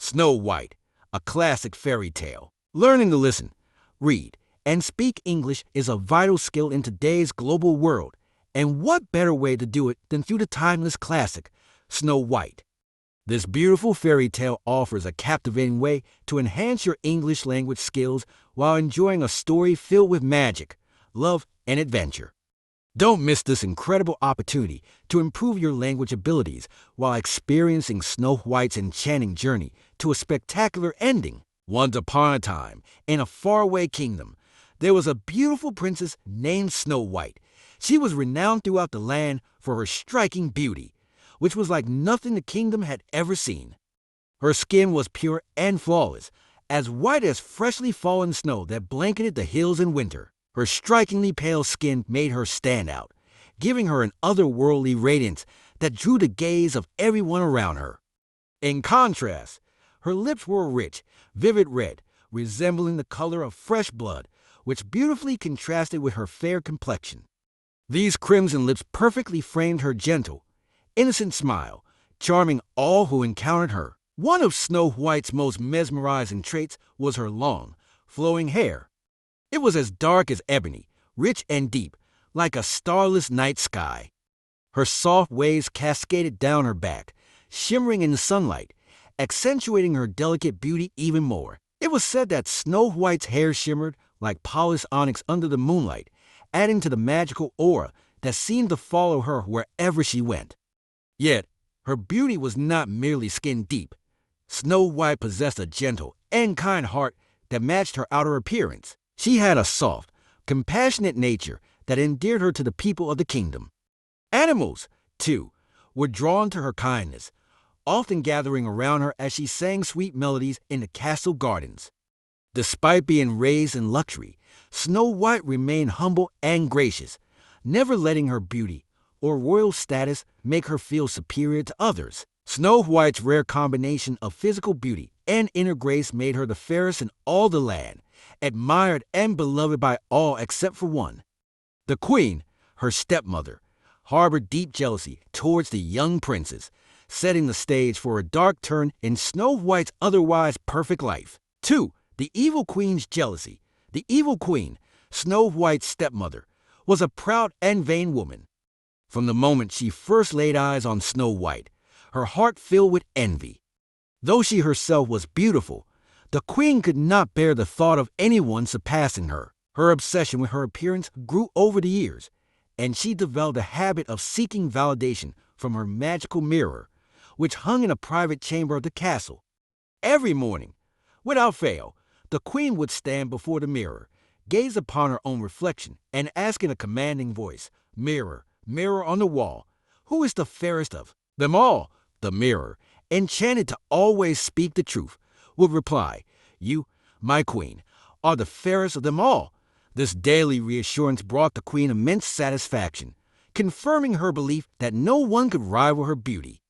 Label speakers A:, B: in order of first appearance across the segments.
A: Snow White, a classic fairy tale. Learning to listen, read, and speak English is a vital skill in today's global world. And what better way to do it than through the timeless classic, Snow White? This beautiful fairy tale offers a captivating way to enhance your English language skills while enjoying a story filled with magic, love, and adventure. Don't miss this incredible opportunity to improve your language abilities while experiencing Snow White's enchanting journey to a spectacular ending. Once upon a time, in a faraway kingdom, there was a beautiful princess named Snow White. She was renowned throughout the land for her striking beauty, which was like nothing the kingdom had ever seen. Her skin was pure and flawless, as white as freshly fallen snow that blanketed the hills in winter. Her strikingly pale skin made her stand out, giving her an otherworldly radiance that drew the gaze of everyone around her. In contrast, her lips were a rich, vivid red, resembling the color of fresh blood, which beautifully contrasted with her fair complexion. These crimson lips perfectly framed her gentle, innocent smile, charming all who encountered her. One of Snow White's most mesmerizing traits was her long, flowing hair. It was as dark as ebony, rich and deep, like a starless night sky. Her soft waves cascaded down her back, shimmering in the sunlight, accentuating her delicate beauty even more. It was said that Snow White's hair shimmered like polished onyx under the moonlight, adding to the magical aura that seemed to follow her wherever she went. Yet, her beauty was not merely skin deep. Snow White possessed a gentle and kind heart that matched her outer appearance. She had a soft, compassionate nature that endeared her to the people of the kingdom. Animals, too, were drawn to her kindness, often gathering around her as she sang sweet melodies in the castle gardens. Despite being raised in luxury, Snow White remained humble and gracious, never letting her beauty or royal status make her feel superior to others. Snow White's rare combination of physical beauty and inner grace made her the fairest in all the land, admired and beloved by all except for one. The queen, her stepmother, harbored deep jealousy towards the young princess, setting the stage for a dark turn in Snow White's otherwise perfect life. 2. The evil queen's jealousy. The evil queen, Snow White's stepmother, was a proud and vain woman. From the moment she first laid eyes on Snow White, her heart filled with envy. Though she herself was beautiful, the queen could not bear the thought of anyone surpassing her. Her obsession with her appearance grew over the years, and she developed a habit of seeking validation from her magical mirror, which hung in a private chamber of the castle. Every morning, without fail, the queen would stand before the mirror, gaze upon her own reflection, and ask in a commanding voice, "Mirror, mirror on the wall, who is the fairest of them all?" The mirror, enchanted to always speak the truth, would reply, "You, my queen, are the fairest of them all." This daily reassurance brought the queen immense satisfaction, confirming her belief that no one could rival her beauty.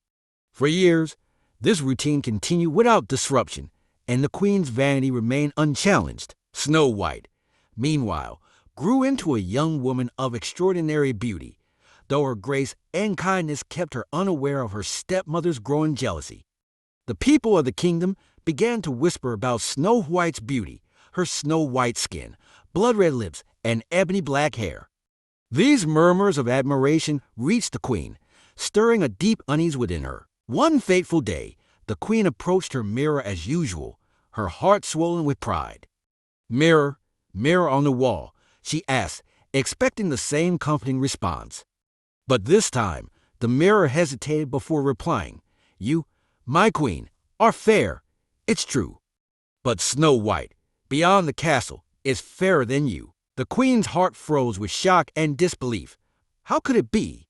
A: For years, this routine continued without disruption, and the queen's vanity remained unchallenged. Snow White, meanwhile, grew into a young woman of extraordinary beauty, though her grace and kindness kept her unaware of her stepmother's growing jealousy. The people of the kingdom began to whisper about Snow White's beauty, her snow-white skin, blood-red lips, and ebony-black hair. These murmurs of admiration reached the queen, stirring a deep unease within her. One fateful day, the queen approached her mirror as usual, her heart swollen with pride. "Mirror, mirror on the wall," she asked, expecting the same comforting response. But this time, the mirror hesitated before replying, "You, my queen, are fair, it's true. But Snow White, beyond the castle, is fairer than you." The queen's heart froze with shock and disbelief. How could it be?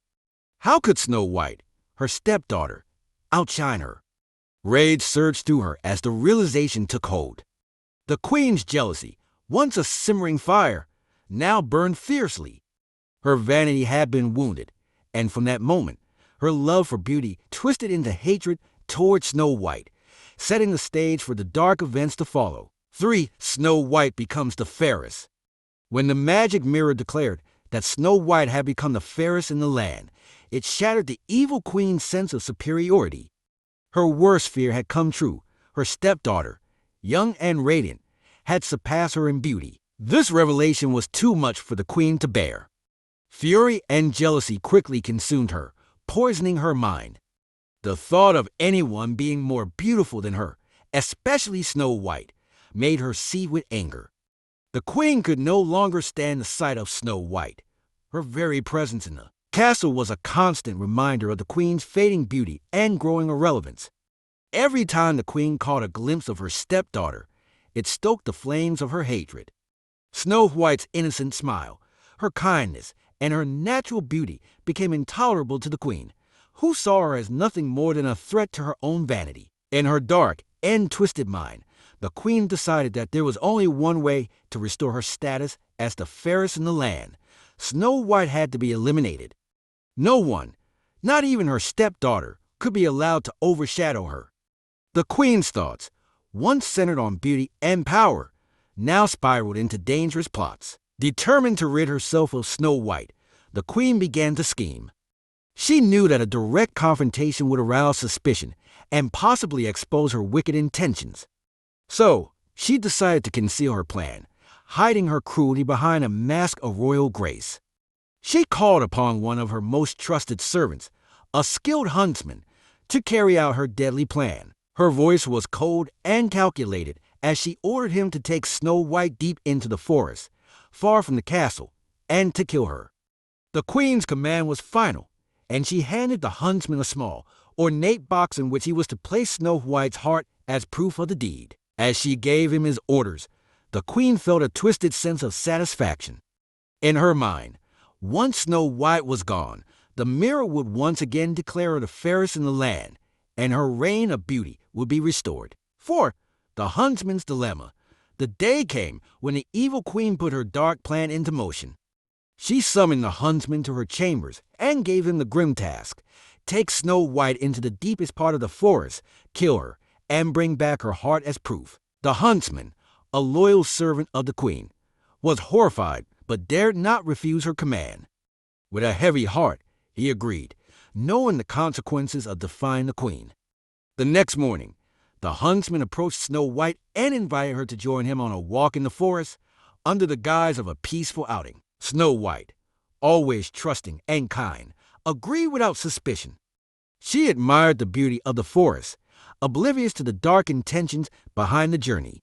A: How could Snow White, her stepdaughter, outshine her? Rage surged through her as the realization took hold. The queen's jealousy, once a simmering fire, now burned fiercely. Her vanity had been wounded, and from that moment, her love for beauty twisted into hatred toward Snow White, setting the stage for the dark events to follow. 3. Snow White becomes the fairest. When the magic mirror declared that Snow White had become the fairest in the land, it shattered the evil queen's sense of superiority. Her worst fear had come true. her stepdaughter, young and radiant, had surpassed her in beauty. This revelation was too much for the queen to bear. Fury and jealousy quickly consumed her, poisoning her mind. The thought of anyone being more beautiful than her, especially Snow White, made her seethe with anger. The queen could no longer stand the sight of Snow White. Her very presence in the castle was a constant reminder of the queen's fading beauty and growing irrelevance. Every time the queen caught a glimpse of her stepdaughter, it stoked the flames of her hatred. Snow White's innocent smile, her kindness, and her natural beauty became intolerable to the queen, who saw her as nothing more than a threat to her own vanity. In her dark and twisted mind, the queen decided that there was only one way to restore her status as the fairest in the land. Snow White had to be eliminated. No one, not even her stepdaughter, could be allowed to overshadow her. The queen's thoughts, once centered on beauty and power, now spiraled into dangerous plots. Determined to rid herself of Snow White, the queen began to scheme. She knew that a direct confrontation would arouse suspicion and possibly expose her wicked intentions. So, she decided to conceal her plan, hiding her cruelty behind a mask of royal grace. She called upon one of her most trusted servants, a skilled huntsman, to carry out her deadly plan. Her voice was cold and calculated as she ordered him to take Snow White deep into the forest, far from the castle, and to kill her. The queen's command was final, and she handed the huntsman a small, ornate box in which he was to place Snow White's heart as proof of the deed. As she gave him his orders, the queen felt a twisted sense of satisfaction. In her mind, once Snow White was gone, the mirror would once again declare her the fairest in the land, and her reign of beauty would be restored. For the huntsman's dilemma, the day came when the evil queen put her dark plan into motion. She summoned the huntsman to her chambers and gave him the grim task: take Snow White into the deepest part of the forest, kill her, and bring back her heart as proof. The huntsman, a loyal servant of the queen, was horrified but dared not refuse her command. With a heavy heart, he agreed, knowing the consequences of defying the queen. The next morning, the huntsman approached Snow White and invited her to join him on a walk in the forest under the guise of a peaceful outing. Snow White, always trusting and kind, agreed without suspicion. She admired the beauty of the forest, oblivious to the dark intentions behind the journey.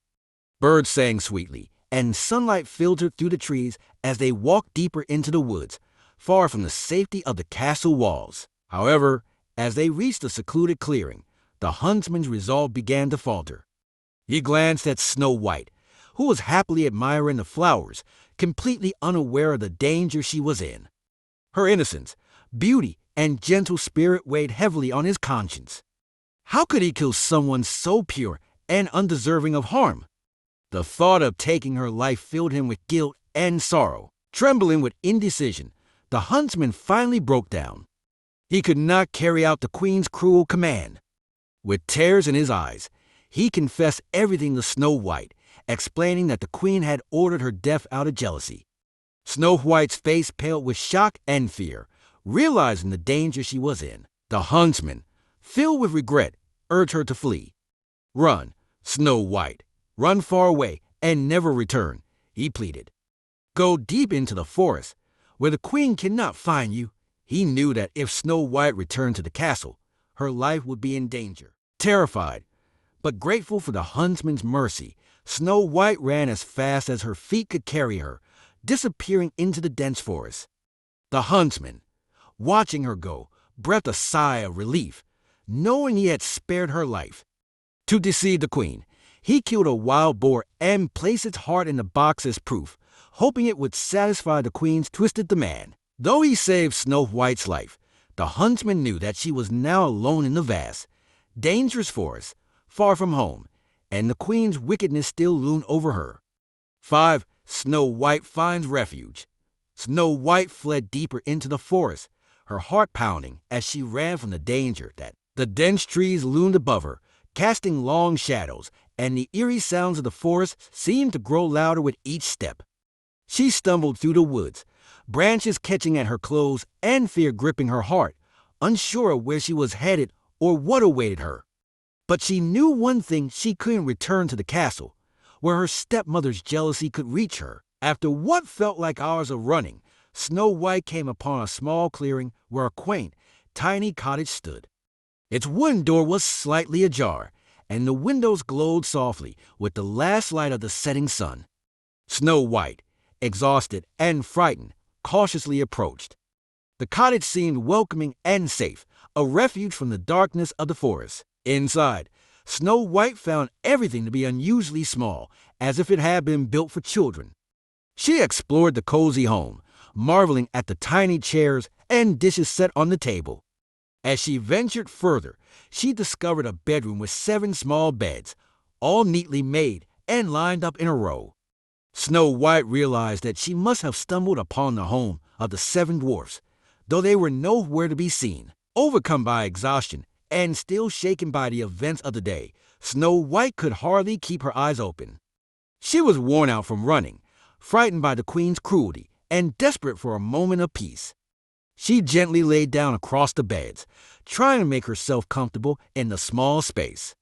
A: Birds sang sweetly, and sunlight filtered through the trees as they walked deeper into the woods, far from the safety of the castle walls. However, as they reached a secluded clearing, the huntsman's resolve began to falter. He glanced at Snow White, who was happily admiring the flowers, completely unaware of the danger she was in. Her innocence, beauty, and gentle spirit weighed heavily on his conscience. How could he kill someone so pure and undeserving of harm? The thought of taking her life filled him with guilt and sorrow. Trembling with indecision, the huntsman finally broke down. He could not carry out the queen's cruel command. With tears in his eyes, he confessed everything to Snow White, explaining that the queen had ordered her death out of jealousy. Snow White's face paled with shock and fear, realizing the danger she was in. The huntsman, filled with regret, urged her to flee. "Run, Snow White, run far away and never return," he pleaded. "Go deep into the forest, where the queen cannot find you." He knew that if Snow White returned to the castle, her life would be in danger. Terrified, but grateful for the huntsman's mercy, Snow White ran as fast as her feet could carry her, disappearing into the dense forest. The huntsman, watching her go, breathed a sigh of relief, knowing he had spared her life. To deceive the queen, he killed a wild boar and placed its heart in the box as proof, hoping it would satisfy the queen's twisted demand. Though he saved Snow White's life, the huntsman knew that she was now alone in the vast, dangerous forest, far from home, and the queen's wickedness still loomed over her. 5. Snow White finds refuge. Snow White fled deeper into the forest, her heart pounding as she ran from the danger that the dense trees loomed above her, casting long shadows, and the eerie sounds of the forest seemed to grow louder with each step. She stumbled through the woods, branches catching at her clothes and fear gripping her heart, unsure of where she was headed or what awaited her. But she knew one thing: she couldn't return to the castle, where her stepmother's jealousy could reach her. After what felt like hours of running, Snow White came upon a small clearing where a quaint, tiny cottage stood. Its wooden door was slightly ajar, and the windows glowed softly with the last light of the setting sun. Snow White, exhausted and frightened, cautiously approached. The cottage seemed welcoming and safe, a refuge from the darkness of the forest. Inside, Snow White found everything to be unusually small, as if it had been built for children. She explored the cozy home, marveling at the tiny chairs and dishes set on the table. As she ventured further, she discovered a bedroom with 7 small beds, all neatly made and lined up in a row. Snow White realized that she must have stumbled upon the home of the 7 dwarfs, though they were nowhere to be seen. Overcome by exhaustion and still shaken by the events of the day, Snow White could hardly keep her eyes open. She was worn out from running, frightened by the queen's cruelty, and desperate for a moment of peace. She gently laid down across the beds, trying to make herself comfortable in the small space.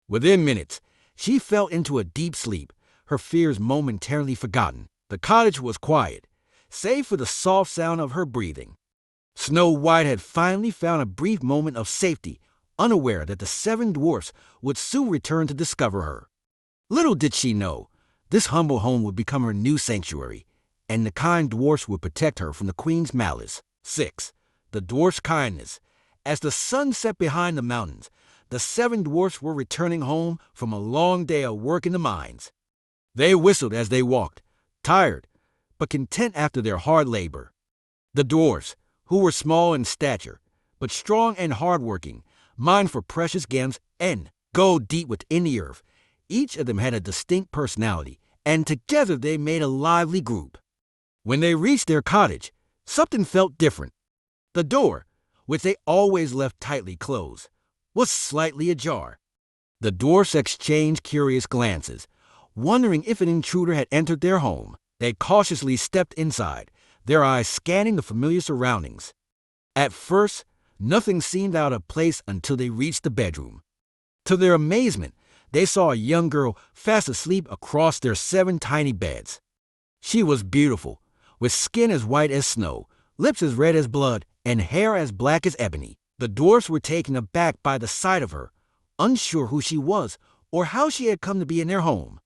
A: Within minutes, she fell into a deep sleep, her fears momentarily forgotten. The cottage was quiet, save for the soft sound of her breathing. Snow White had finally found a brief moment of safety, unaware that the 7 dwarfs would soon return to discover her. Little did she know, this humble home would become her new sanctuary, and the kind dwarfs would protect her from the queen's malice. 6. The Dwarfs' Kindness. As the sun set behind the mountains, the 7 dwarfs were returning home from a long day of work in the mines. They whistled as they walked, tired, but content after their hard labor. The dwarfs, who were small in stature, but strong and hardworking, mined for precious gems and gold deep within the earth. Each of them had a distinct personality, and together they made a lively group. When they reached their cottage, something felt different. The door, which they always left tightly closed, was slightly ajar. The dwarfs exchanged curious glances, wondering if an intruder had entered their home. They cautiously stepped inside, their eyes scanning the familiar surroundings. At first, nothing seemed out of place until they reached the bedroom. To their amazement, they saw a young girl fast asleep across their 7 tiny beds. She was beautiful, with skin as white as snow, lips as red as blood, and hair as black as ebony. The dwarfs were taken aback by the sight of her, unsure who she was or how she had come to be in their home.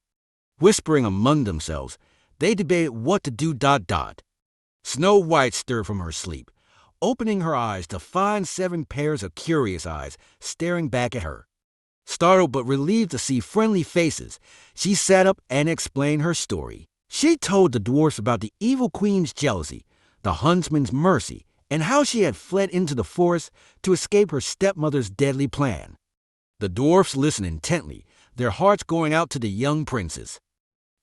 A: Whispering among themselves, they debated what to do. Snow White stirred from her sleep, opening her eyes to find 7 pairs of curious eyes staring back at her. Startled but relieved to see friendly faces, she sat up and explained her story. She told the dwarfs about the evil queen's jealousy, the huntsman's mercy, and how she had fled into the forest to escape her stepmother's deadly plan. The dwarfs listened intently, their hearts going out to the young princess.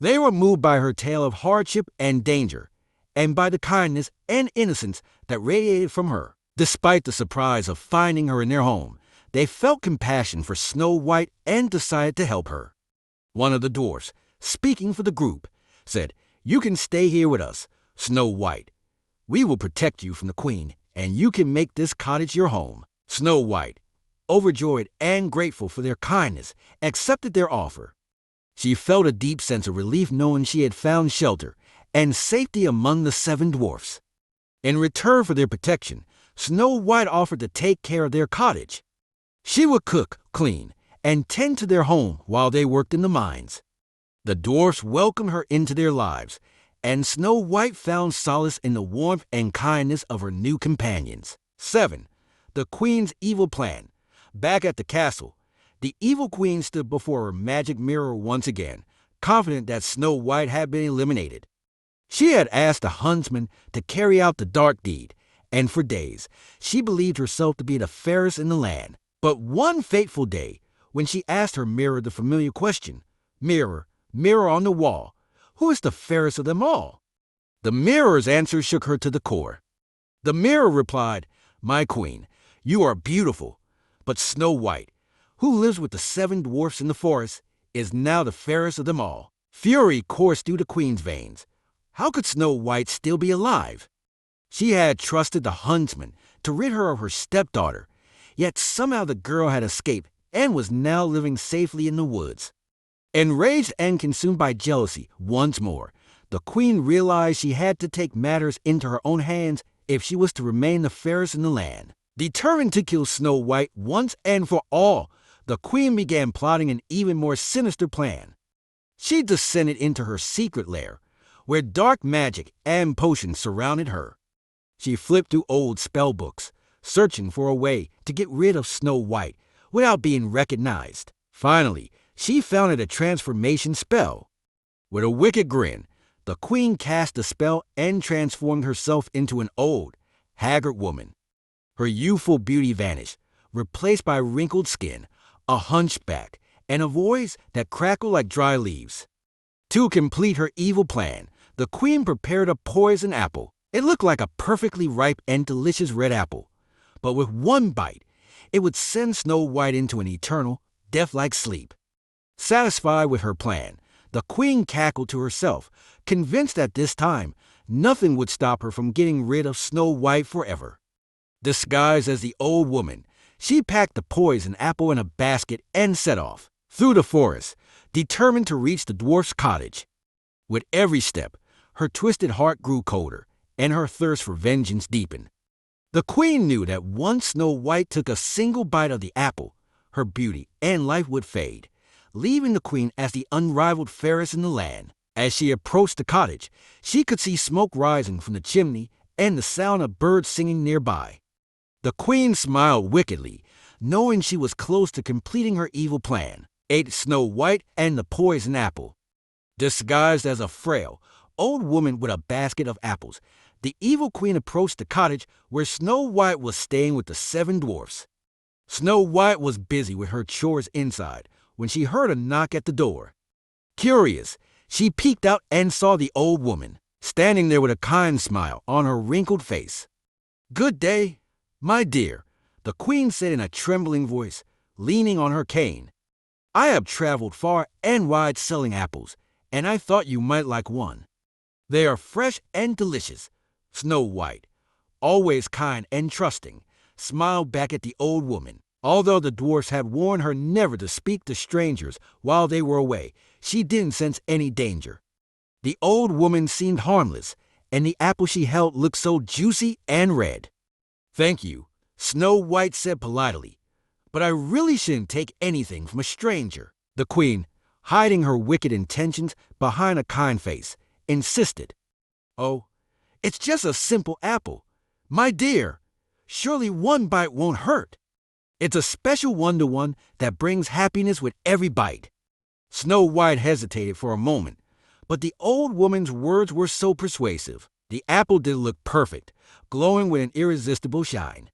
A: They were moved by her tale of hardship and danger, and by the kindness and innocence that radiated from her. Despite the surprise of finding her in their home, they felt compassion for Snow White and decided to help her. One of the dwarfs, speaking for the group, said, "You can stay here with us, Snow White. We will protect you from the queen, and you can make this cottage your home." Snow White, overjoyed and grateful for their kindness, accepted their offer. She felt a deep sense of relief knowing she had found shelter and safety among the 7 dwarfs. In return for their protection, Snow White offered to take care of their cottage. She would cook, clean, and tend to their home while they worked in the mines. The dwarfs welcomed her into their lives, and Snow White found solace in the warmth and kindness of her new companions. 7. The Queen's Evil Plan. Back at the castle, the evil queen stood before her magic mirror once again, confident that Snow White had been eliminated. She had asked the Huntsman to carry out the dark deed, and for days she believed herself to be the fairest in the land. But one fateful day, when she asked her mirror the familiar question, "Mirror, mirror on the wall, who is the fairest of them all?" the mirror's answer shook her to the core. The mirror replied, "My queen, you are beautiful, but Snow White, who lives with the 7 dwarfs in the forest, is now the fairest of them all." Fury coursed through the queen's veins. How could Snow White still be alive? She had trusted the Huntsman to rid her of her stepdaughter, yet somehow the girl had escaped and was now living safely in the woods. Enraged and consumed by jealousy once more, the queen realized she had to take matters into her own hands if she was to remain the fairest in the land. Determined to kill Snow White once and for all, the queen began plotting an even more sinister plan. She descended into her secret lair, where dark magic and potions surrounded her. She flipped through old spell books, searching for a way to get rid of Snow White without being recognized. Finally, she found a transformation spell. With a wicked grin, the queen cast the spell and transformed herself into an old, haggard woman. Her youthful beauty vanished, replaced by wrinkled skin, a hunchback, and a voice that crackled like dry leaves. To complete her evil plan, the queen prepared a poison apple. It looked like a perfectly ripe and delicious red apple, but with one bite, it would send Snow White into an eternal, death-like sleep. Satisfied with her plan, the queen cackled to herself, convinced that this time, nothing would stop her from getting rid of Snow White forever. Disguised as the old woman, she packed the poison apple in a basket and set off through the forest, determined to reach the dwarf's cottage. With every step, her twisted heart grew colder, and her thirst for vengeance deepened. The queen knew that once Snow White took a single bite of the apple, her beauty and life would fade, leaving the queen as the unrivaled fairest in the land. As she approached the cottage, she could see smoke rising from the chimney and the sound of birds singing nearby. The queen smiled wickedly, knowing she was close to completing her evil plan, ate Snow White and the poison apple. Disguised as a frail, old woman with a basket of apples, the evil queen approached the cottage where Snow White was staying with the 7 dwarfs. Snow White was busy with her chores inside when she heard a knock at the door. Curious, she peeked out and saw the old woman, standing there with a kind smile on her wrinkled face. "Good day, my dear," the queen said in a trembling voice, leaning on her cane. "I have traveled far and wide selling apples, and I thought you might like one. They are fresh and delicious." Snow White, always kind and trusting, smiled back at the old woman. Although the dwarfs had warned her never to speak to strangers while they were away, she didn't sense any danger. The old woman seemed harmless, and the apple she held looked so juicy and red. "Thank you," Snow White said politely, "but I really shouldn't take anything from a stranger." The queen, hiding her wicked intentions behind a kind face, insisted. "Oh, it's just a simple apple. My dear, surely one bite won't hurt. It's a special one-to-one that brings happiness with every bite." Snow White hesitated for a moment, but the old woman's words were so persuasive. The apple did look perfect, glowing with an irresistible shine.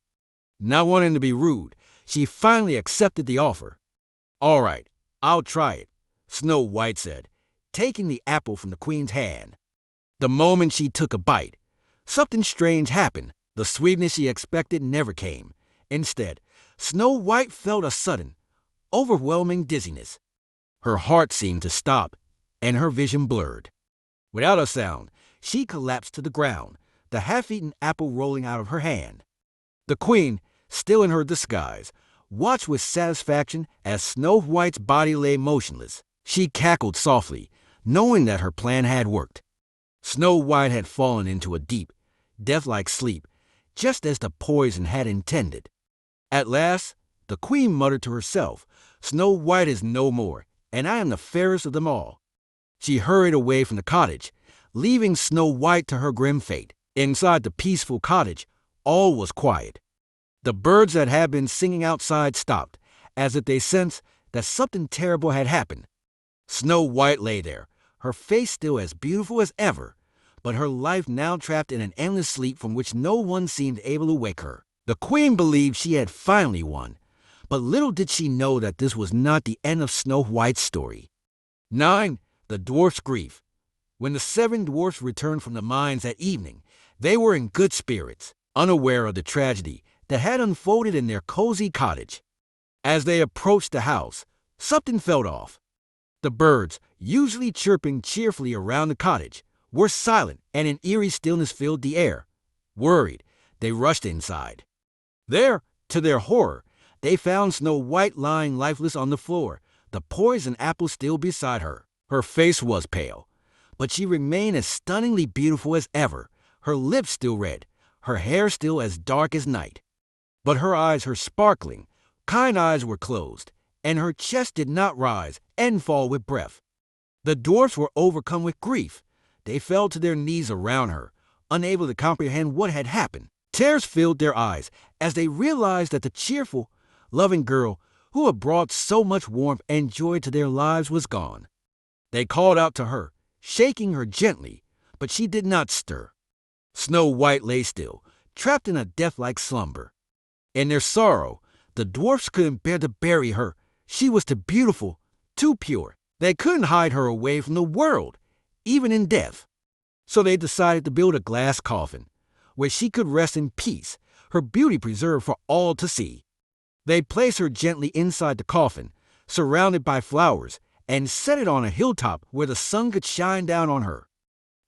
A: Not wanting to be rude, she finally accepted the offer. "All right, I'll try it," Snow White said, taking the apple from the queen's hand. The moment she took a bite, something strange happened. The sweetness she expected never came. Instead, Snow White felt a sudden, overwhelming dizziness. Her heart seemed to stop, and her vision blurred. Without a sound, she collapsed to the ground, the half-eaten apple rolling out of her hand. The queen, still in her disguise, watched with satisfaction as Snow White's body lay motionless. She cackled softly, knowing that her plan had worked. Snow White had fallen into a deep, death-like sleep, just as the poison had intended. At last, the queen muttered to herself, "Snow White is no more, and I am the fairest of them all." She hurried away from the cottage, leaving Snow White to her grim fate. Inside the peaceful cottage, all was quiet. The birds that had been singing outside stopped, as if they sensed that something terrible had happened. Snow White lay there, her face still as beautiful as ever, but her life now trapped in an endless sleep from which no one seemed able to wake her. The queen believed she had finally won, but little did she know that this was not the end of Snow White's story. 9. The Dwarf's Grief. When the 7 dwarfs returned from the mines that evening, they were in good spirits, unaware of the tragedy that had unfolded in their cozy cottage. As they approached the house, something felt off. The birds, usually chirping cheerfully around the cottage, were silent, and an eerie stillness filled the air. Worried, they rushed inside. There, to their horror, they found Snow White lying lifeless on the floor, the poison apple still beside her. Her face was pale, but she remained as stunningly beautiful as ever, her lips still red, her hair still as dark as night. But her eyes, her sparkling, kind eyes were closed, and her chest did not rise and fall with breath. The dwarfs were overcome with grief. They fell to their knees around her, unable to comprehend what had happened. Tears filled their eyes as they realized that the cheerful, loving girl who had brought so much warmth and joy to their lives was gone. They called out to her, shaking her gently, but she did not stir. Snow White lay still, trapped in a death-like slumber. In their sorrow, the dwarfs couldn't bear to bury her. She was too beautiful, too pure. They couldn't hide her away from the world, even in death. So they decided to build a glass coffin, where she could rest in peace, her beauty preserved for all to see. They placed her gently inside the coffin, surrounded by flowers, and set it on a hilltop where the sun could shine down on her.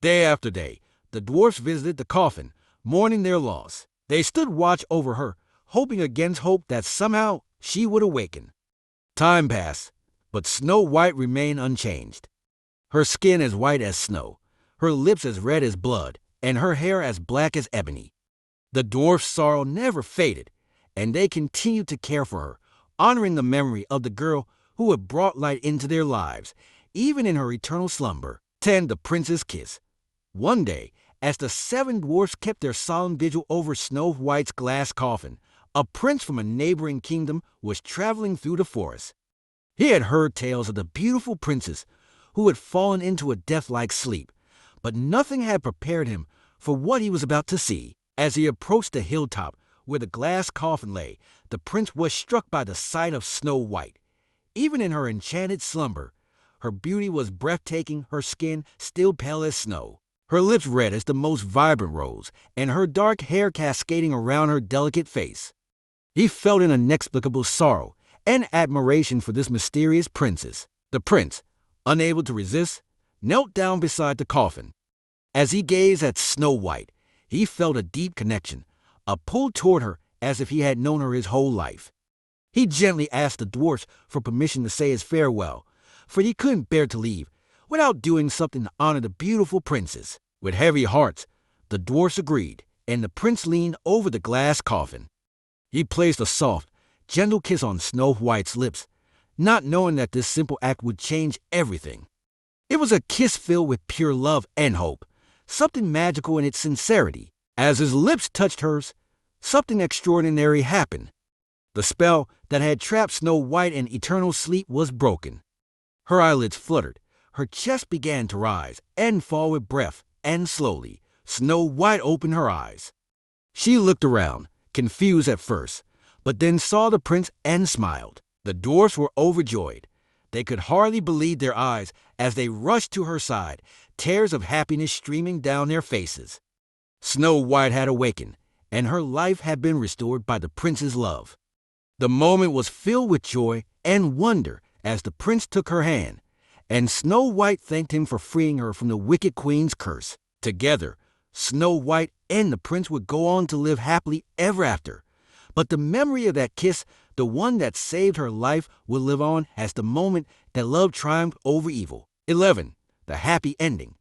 A: Day after day, the dwarfs visited the coffin, mourning their loss. They stood watch over her, hoping against hope that somehow she would awaken. Time passed, but Snow White remained unchanged. Her skin as white as snow, her lips as red as blood, and her hair as black as ebony. The dwarfs' sorrow never faded, and they continued to care for her, honoring the memory of the girl who had brought light into their lives, even in her eternal slumber. 10. The Prince's Kiss. One day, as the 7 dwarfs kept their solemn vigil over Snow White's glass coffin, a prince from a neighboring kingdom was traveling through the forest. He had heard tales of the beautiful princess who had fallen into a death-like sleep, but nothing had prepared him for what he was about to see. As he approached the hilltop where the glass coffin lay, the prince was struck by the sight of Snow White. Even in her enchanted slumber, her beauty was breathtaking, her skin still pale as snow, her lips red as the most vibrant rose, and her dark hair cascading around her delicate face. He felt an inexplicable sorrow and admiration for this mysterious princess. The prince, unable to resist, knelt down beside the coffin. As he gazed at Snow White, he felt a deep connection, a pull toward her as if he had known her his whole life. He gently asked the dwarfs for permission to say his farewell, for he couldn't bear to leave without doing something to honor the beautiful princess. With heavy hearts, the dwarfs agreed, and the prince leaned over the glass coffin. He placed a soft, gentle kiss on Snow White's lips, not knowing that this simple act would change everything. It was a kiss filled with pure love and hope, something magical in its sincerity. As his lips touched hers, something extraordinary happened. The spell that had trapped Snow White in eternal sleep was broken. Her eyelids fluttered, her chest began to rise and fall with breath, and slowly, Snow White opened her eyes. She looked around, confused at first, but then saw the prince and smiled. The dwarfs were overjoyed. They could hardly believe their eyes as they rushed to her side, tears of happiness streaming down their faces. Snow White had awakened, and her life had been restored by the prince's love. The moment was filled with joy and wonder as the prince took her hand, and Snow White thanked him for freeing her from the wicked queen's curse. Together, Snow White and the prince would go on to live happily ever after. But the memory of that kiss, the one that saved her life, will live on as the moment that love triumphed over evil. 11. The happy ending.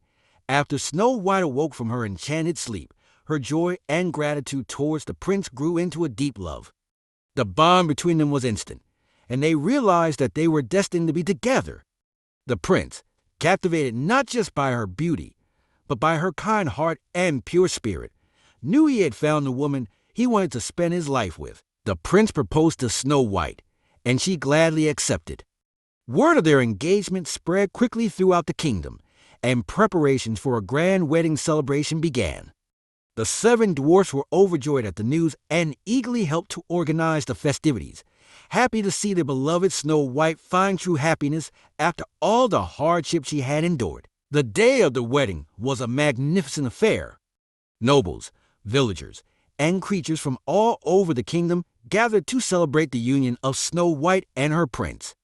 A: After Snow White awoke from her enchanted sleep, her joy and gratitude towards the prince grew into a deep love. The bond between them was instant, and they realized that they were destined to be together. The prince, captivated not just by her beauty, but by her kind heart and pure spirit, knew he had found the woman he wanted to spend his life with. The prince proposed to Snow White, and she gladly accepted. Word of their engagement spread quickly throughout the kingdom, and preparations for a grand wedding celebration began. The 7 dwarfs were overjoyed at the news and eagerly helped to organize the festivities, happy to see their beloved Snow White find true happiness after all the hardship she had endured. The day of the wedding was a magnificent affair. Nobles, villagers, and creatures from all over the kingdom gathered to celebrate the union of Snow White and her prince.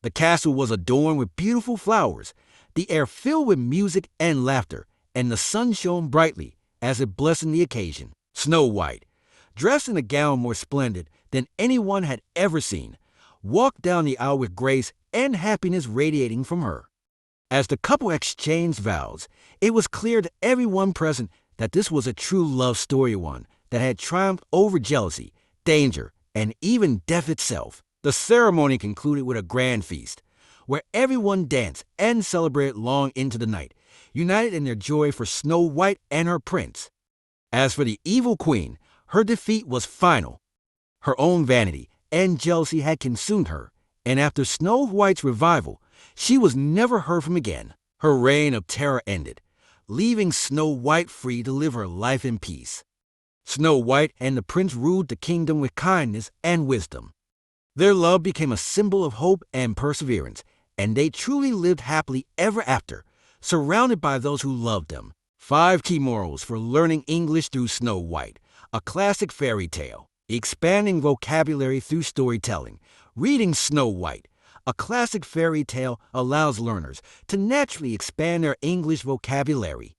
A: The castle was adorned with beautiful flowers, the air filled with music and laughter, and the sun shone brightly as it blessed the occasion. Snow White, dressed in a gown more splendid than anyone had ever seen, walked down the aisle with grace and happiness radiating from her. As the couple exchanged vows, it was clear to everyone present that this was a true love story, one that had triumphed over jealousy, danger, and even death itself. The ceremony concluded with a grand feast, where everyone danced and celebrated long into the night, united in their joy for Snow White and her prince. As for the evil queen, her defeat was final. Her own vanity and jealousy had consumed her, and after Snow White's revival, she was never heard from again. Her reign of terror ended, leaving Snow White free to live her life in peace. Snow White and the prince ruled the kingdom with kindness and wisdom. Their love became a symbol of hope and perseverance, and they truly lived happily ever after, surrounded by those who loved them. 5 key morals for learning English through Snow White, a classic fairy tale. Expanding vocabulary through storytelling. Reading Snow White, a classic fairy tale, allows learners to naturally expand their English vocabulary.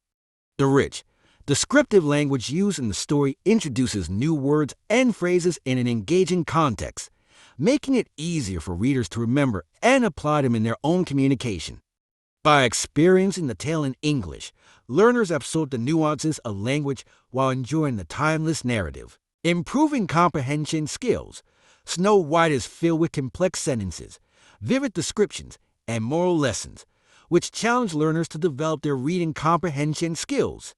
A: The rich, descriptive language used in the story introduces new words and phrases in an engaging context, making it easier for readers to remember and apply them in their own communication. By experiencing the tale in English, learners absorb the nuances of language while enjoying the timeless narrative. Improving comprehension skills. Snow White is filled with complex sentences, vivid descriptions, and moral lessons, which challenge learners to develop their reading comprehension skills.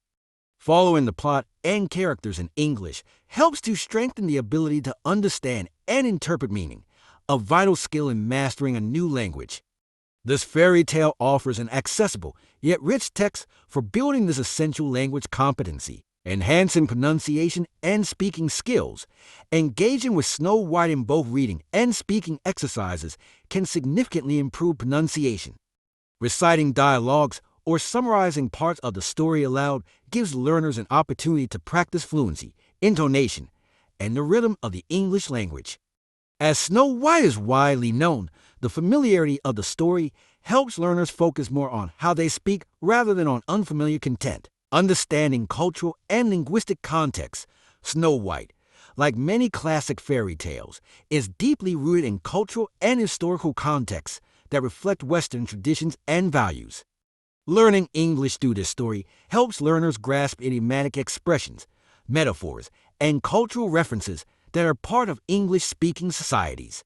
A: Following the plot and characters in English helps to strengthen the ability to understand and interpret meaning, a vital skill in mastering a new language. This fairy tale offers an accessible yet rich text for building this essential language competency. Enhancing pronunciation and speaking skills. Engaging with Snow White in both reading and speaking exercises can significantly improve pronunciation. Reciting dialogues or summarizing parts of the story aloud gives learners an opportunity to practice fluency, intonation, and the rhythm of the English language. As Snow White is widely known, the familiarity of the story helps learners focus more on how they speak rather than on unfamiliar content. Understanding cultural and linguistic context. Snow White, like many classic fairy tales, is deeply rooted in cultural and historical contexts that reflect Western traditions and values. Learning English through this story helps learners grasp idiomatic expressions, metaphors, and cultural references that are part of English-speaking societies.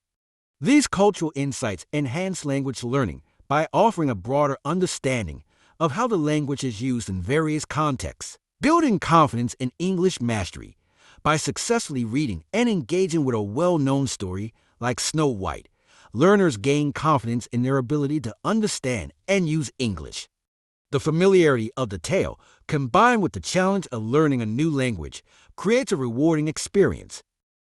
A: These cultural insights enhance language learning by offering a broader understanding of how the language is used in various contexts. Building confidence in English mastery. By successfully reading and engaging with a well-known story like Snow White, learners gain confidence in their ability to understand and use English. The familiarity of the tale, combined with the challenge of learning a new language, creates a rewarding experience.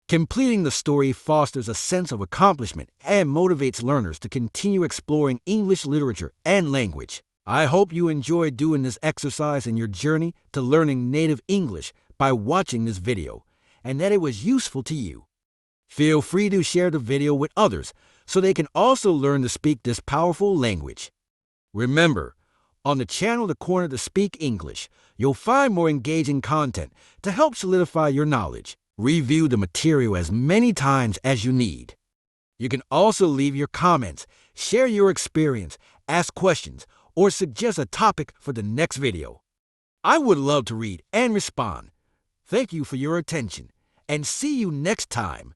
A: Completing the story fosters a sense of accomplishment and motivates learners to continue exploring English literature and language. I hope you enjoyed doing this exercise in your journey to learning native English by watching this video, and that it was useful to you. Feel free to share the video with others so they can also learn to speak this powerful language. Remember, on the channel The Corner to Speak English, you'll find more engaging content to help solidify your knowledge. Review the material as many times as you need. You can also leave your comments, share your experience, ask questions, or suggest a topic for the next video. I would love to read and respond. Thank you for your attention, and see you next time.